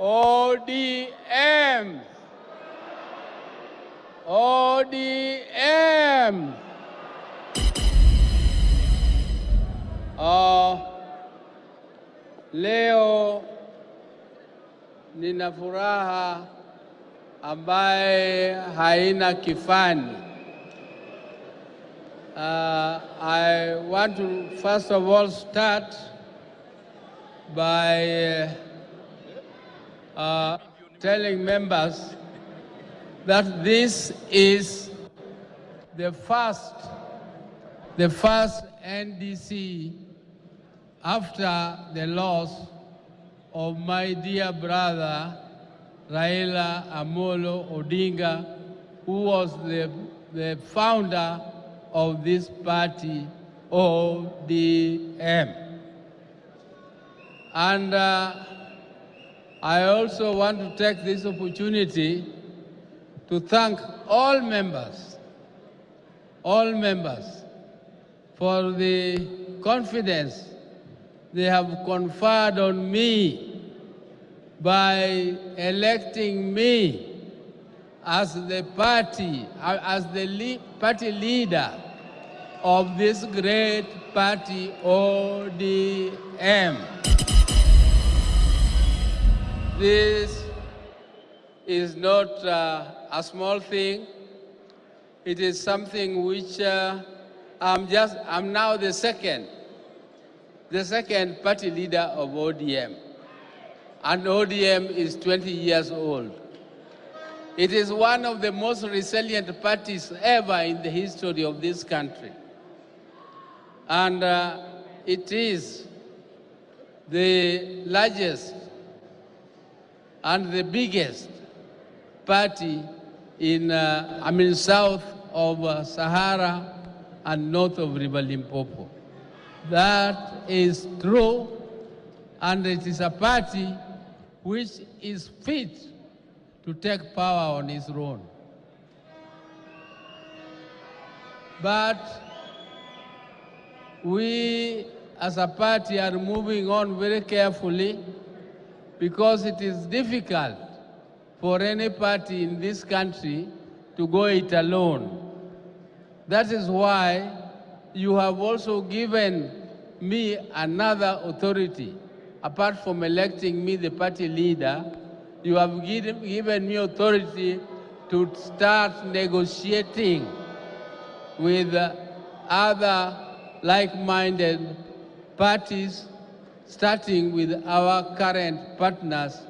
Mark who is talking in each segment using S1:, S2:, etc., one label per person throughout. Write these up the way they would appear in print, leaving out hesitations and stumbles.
S1: ODM. ODM. Leo nina furaha ambaye haina kifani. I want to first of all start by telling members that this is the first NDC after the loss of my dear brother Raila Amolo Odinga, who was the founder of this party, ODM. And I also want to take this opportunity to thank all members for the confidence they have conferred on me by electing me as the party leader of this great party, ODM. This is not a small thing. It is something which I'm now the second party leader of ODM. And ODM is 20 years old. It is one of the most resilient parties ever in the history of this country. And it is the largest and the biggest party in, south of Sahara and north of River Limpopo. That is true, and it is a party which is fit to take power on its own. But we as a party are moving on very carefully because it is difficult for any party in this country to go it alone. That is why you have also given me another authority. Apart from electing me the party leader, you have given me authority to start negotiating with other like-minded parties, starting with our current partners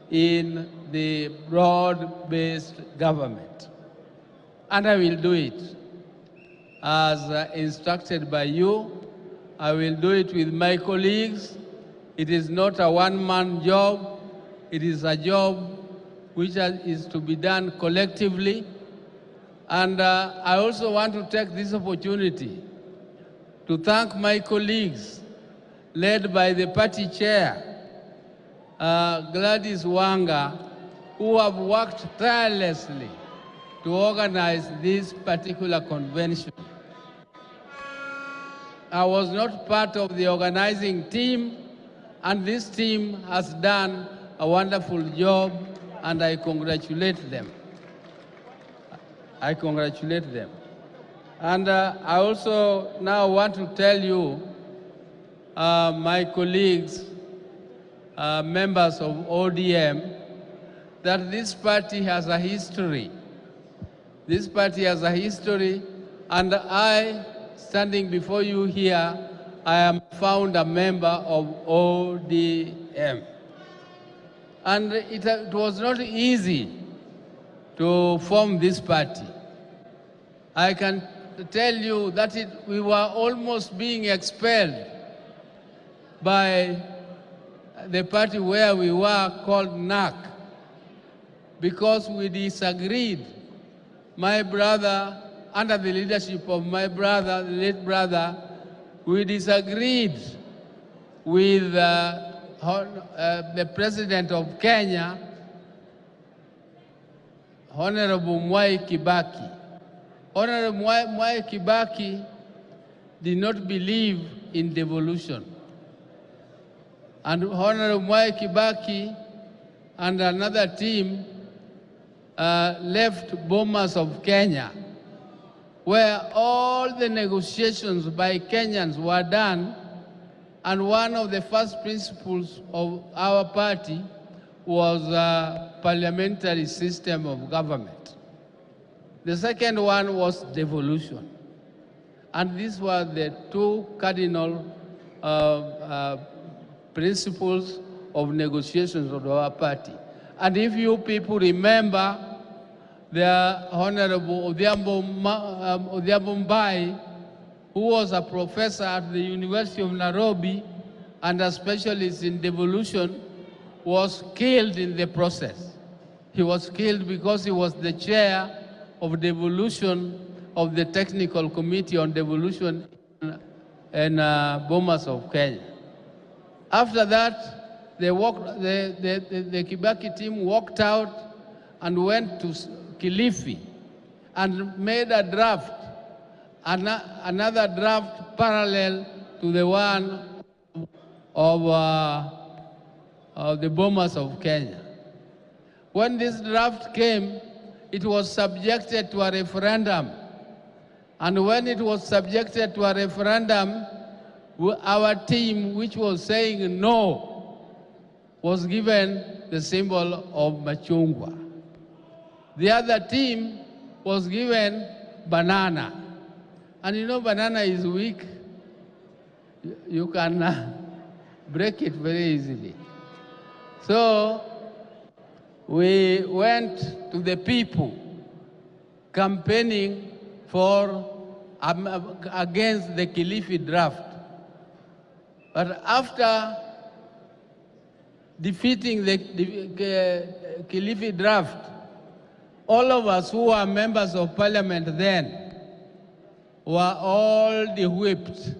S1: in the broad-based government. And I will do it as instructed by you. I will do it with my colleagues. It is not a one-man job. It is a job which is to be done collectively. And I also want to take this opportunity to thank my colleagues, led by the party chair, Gladys Wanga, who have worked tirelessly to organize this particular convention. I was not part of the organizing team, and this team has done a wonderful job, and I congratulate them. And I also now want to tell you, my colleagues, members of ODM, that this party has a history. This party has a history, and I, standing before you here, I am found a member of ODM. And it was not easy to form this party. I can tell you that we were almost being expelled by the party where we were, called NAC, because we disagreed. My brother, under the leadership of my brother, the late brother, we disagreed with the President of Kenya, Honorable Mwai Kibaki. Honorable Mwai Kibaki did not believe in devolution. And Honorable Mwai Kibaki and another team left Bomas of Kenya, where all the negotiations by Kenyans were done, and one of the first principles of our party was a parliamentary system of government. The second one was devolution. And these were the two cardinal principles of negotiations of our party. And if you people remember, the Honorable Odhiambo Mbai, who was a professor at the University of Nairobi and a specialist in devolution, was killed in the process. He was killed because he was the chair of devolution of the Technical Committee on Devolution in Bomas of Kenya. After that, the Kibaki team walked out and went to Kilifi and made a draft, another draft parallel to the one of the Bomas of Kenya. When this draft came, it was subjected to a referendum. And when it was subjected to a referendum, our team, which was saying no, was given the symbol of machungwa. The other team was given banana. And you know banana is weak. You can break it very easily. So we went to the people campaigning against the Kilifi draft. But after defeating the Kilifi draft, all of us who were members of parliament then were all de-whipped.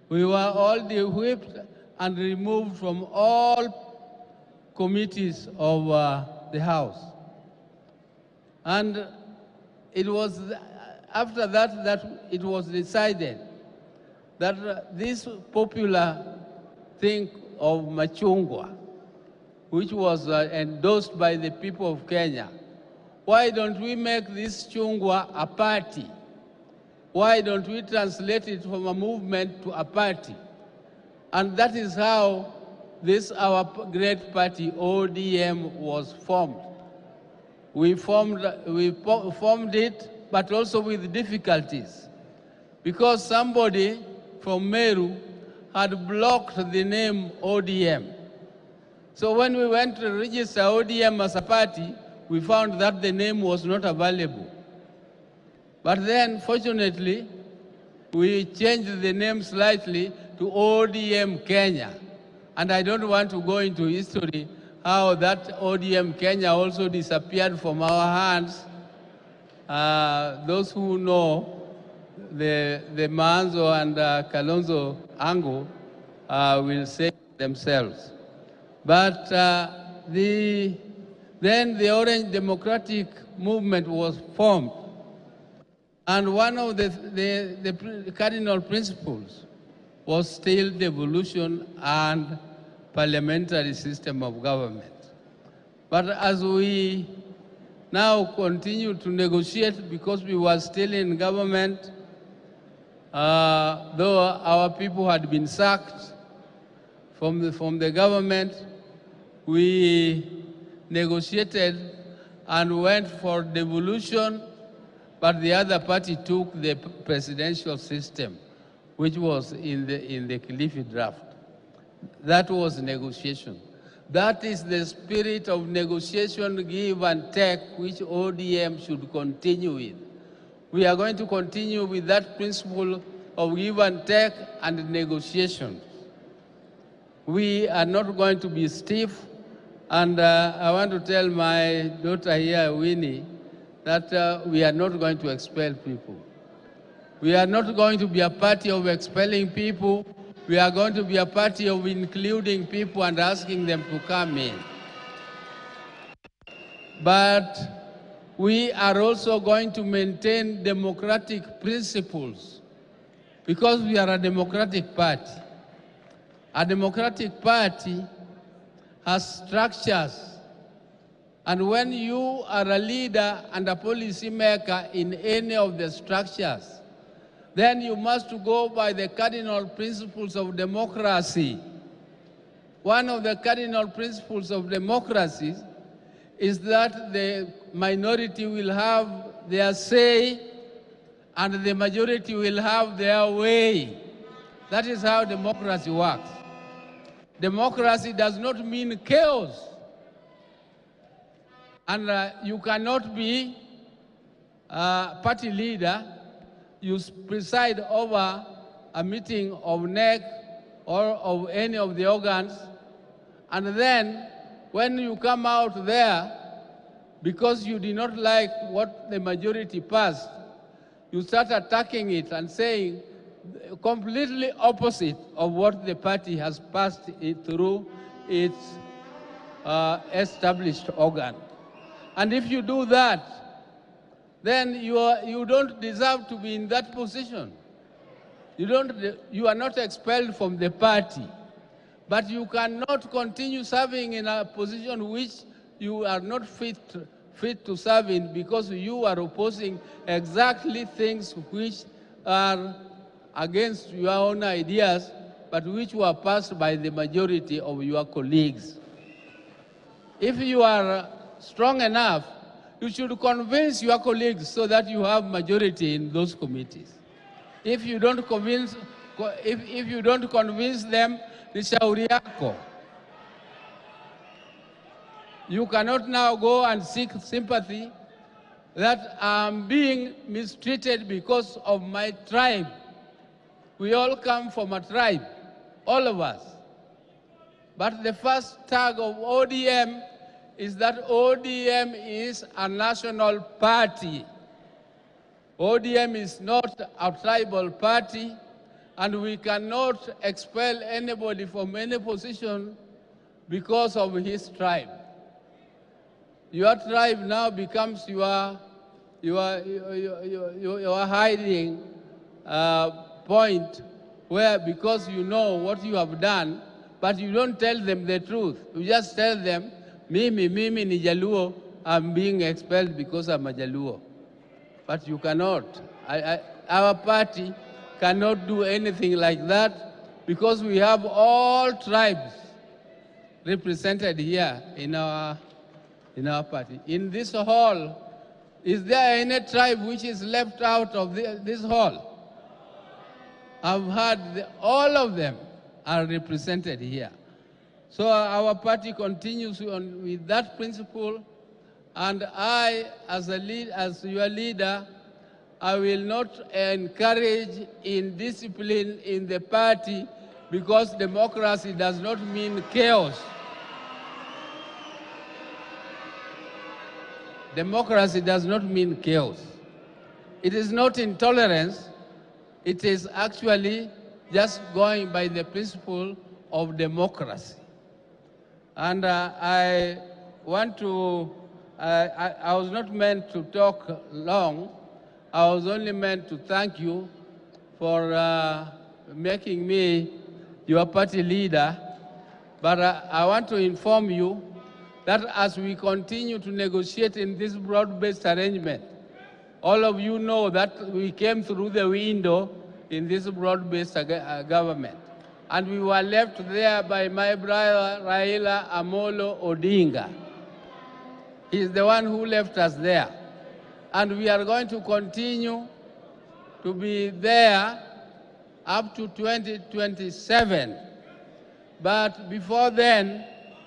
S1: We were all de-whipped and removed from all committees of the House. And it was after that it was decided that this popular thing of machungwa, which was endorsed by the people of Kenya, why don't we make this chungwa a party? Why don't we translate it from a movement to a party? And that is how this, our great party, ODM, was formed. We formed it, but also with difficulties, because somebody from Meru had blocked the name ODM. So when we went to register ODM as a party, we found that the name was not available. But then, fortunately, we changed the name slightly to ODM Kenya. And I don't want to go into history how that ODM Kenya also disappeared from our hands. Those who know the Manzo and Kalonzo angle will say themselves. But then the Orange Democratic Movement was formed. And one of the cardinal principles was still devolution and parliamentary system of government. But as we now continue to negotiate, because we were still in government, though our people had been sacked from the government, we negotiated and went for devolution, but the other party took the presidential system, which was in the Kilifi draft. That was negotiation. That is the spirit of negotiation, give and take, which ODM should continue with. We are going to continue with that principle of give and take and negotiation. We are not going to be stiff, and I want to tell my daughter here, Winnie, that we are not going to expel people. We are not going to be a party of expelling people. We are going to be a party of including people and asking them to come in. But we are also going to maintain democratic principles, because we are a democratic party. A democratic party has structures And when you are a leader and a policy maker in any of the structures, then you must go by the cardinal principles of democracy. One of the cardinal principles of democracy is that the minority will have their say and the majority will have their way. That is how democracy works. Democracy does not mean chaos. And you cannot be a party leader. You preside over a meeting of NEC or of any of the organs, and then when you come out there, because you did not like what the majority passed, you start attacking it and saying completely opposite of what the party has passed it through its established organ. And if you do that, then you don't deserve to be in that position. You are not expelled from the party, but you cannot continue serving in a position which you are not fit to serve in, because you are opposing exactly things which are against your own ideas, but which were passed by the majority of your colleagues. If you are strong enough, you should convince your colleagues so that you have majority in those committees. If you don't convince them, ni shauri yako. You cannot now go and seek sympathy that I'm being mistreated because of my tribe. We all come from a tribe, all of us. But the first tag of ODM is that ODM is a national party. ODM is not a tribal party, and we cannot expel anybody from any position because of his tribe. Your tribe now becomes your hiding point, where, because you know what you have done, but you don't tell them the truth. You just tell them, Mimi ni Jaluo, I'm being expelled because I'm a Jaluo. But you cannot. Our party cannot do anything like that, because we have all tribes represented here in our party. In this hall, is there any tribe which is left out of this hall? I've heard all of them are represented here. So our party continues with that principle, and I, as your leader, I will not encourage indiscipline in the party, because democracy does not mean chaos. Democracy does not mean chaos. It is not intolerance. It is actually just going by the principle of democracy. And I want to, I was not meant to talk long. I was only meant to thank you for making me your party leader. But I want to inform you that as we continue to negotiate in this broad-based arrangement, all of you know that we came through the window in this broad-based government. And we were left there by my brother Raila Amolo Odinga. He's the one who left us there. And we are going to continue to be there up to 2027. But before then,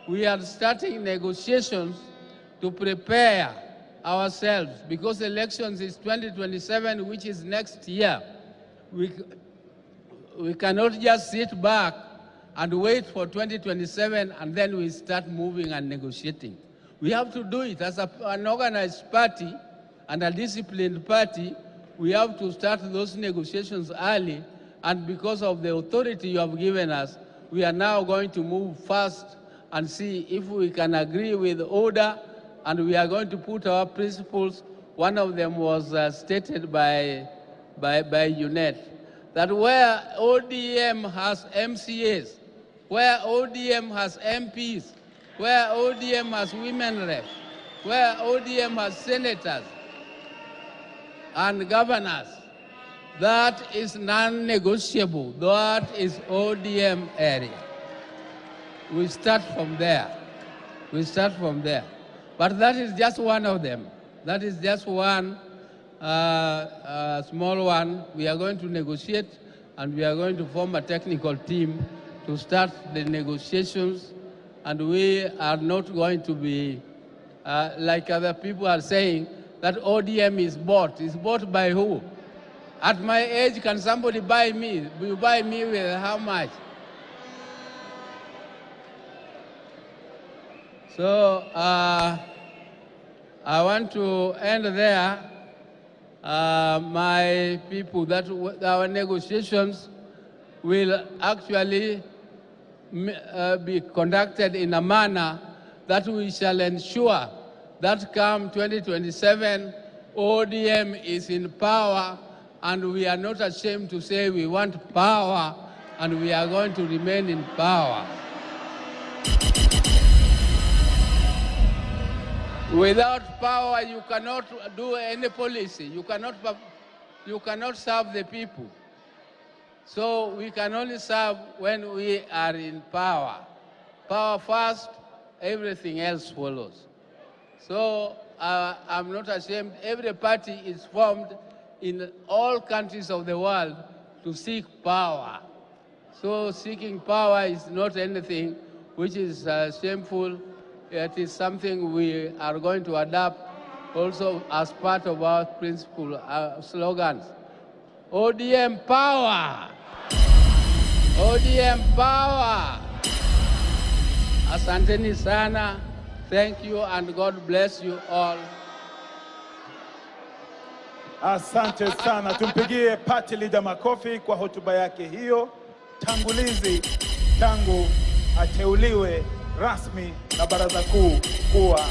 S1: we are starting negotiations to prepare ourselves, because elections is 2027, which is next year. We cannot just sit back and wait for 2027 and then we start moving and negotiating. We have to do it as an organized party and a disciplined party. We have to start those negotiations early, and because of the authority you have given us, we are now going to move fast and see if we can agree with order, and we are going to put our principles. One of them was stated by UNET, that where ODM has MCAs, where ODM has MPs, where ODM has women reps, where ODM has senators and governors, that is non-negotiable. That is ODM area. We start from there. We start from there. But that is just one of them. That is just one small one. We are going to negotiate, and we are going to form a technical team to start the negotiations. And we are not going to be, like other people are saying, that ODM is bought. Is bought by who? At my age, can somebody buy me? Will you buy me with how much? So I want to end there. My people, that our negotiations will actually be conducted in a manner that we shall ensure that come 2027, ODM is in power, and we are not ashamed to say we want power, and we are going to remain in power. Without power, you cannot do any policy. You cannot serve the people. So we can only serve when we are in power. Power first, everything else follows. So I'm not ashamed. Every party is formed in all countries of the world to seek power. So seeking power is not anything which is shameful. It is something we are going to adapt also as part of our principal slogans. ODM power! ODM power! Asanteni sana. Thank you and God bless you all.
S2: Asante sana. Tumpigie party leader makofi kwa hotuba yake hiyo. Tangulizi tangu ateuliwe rasmi na baraza kuu kuwa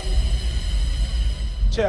S2: chair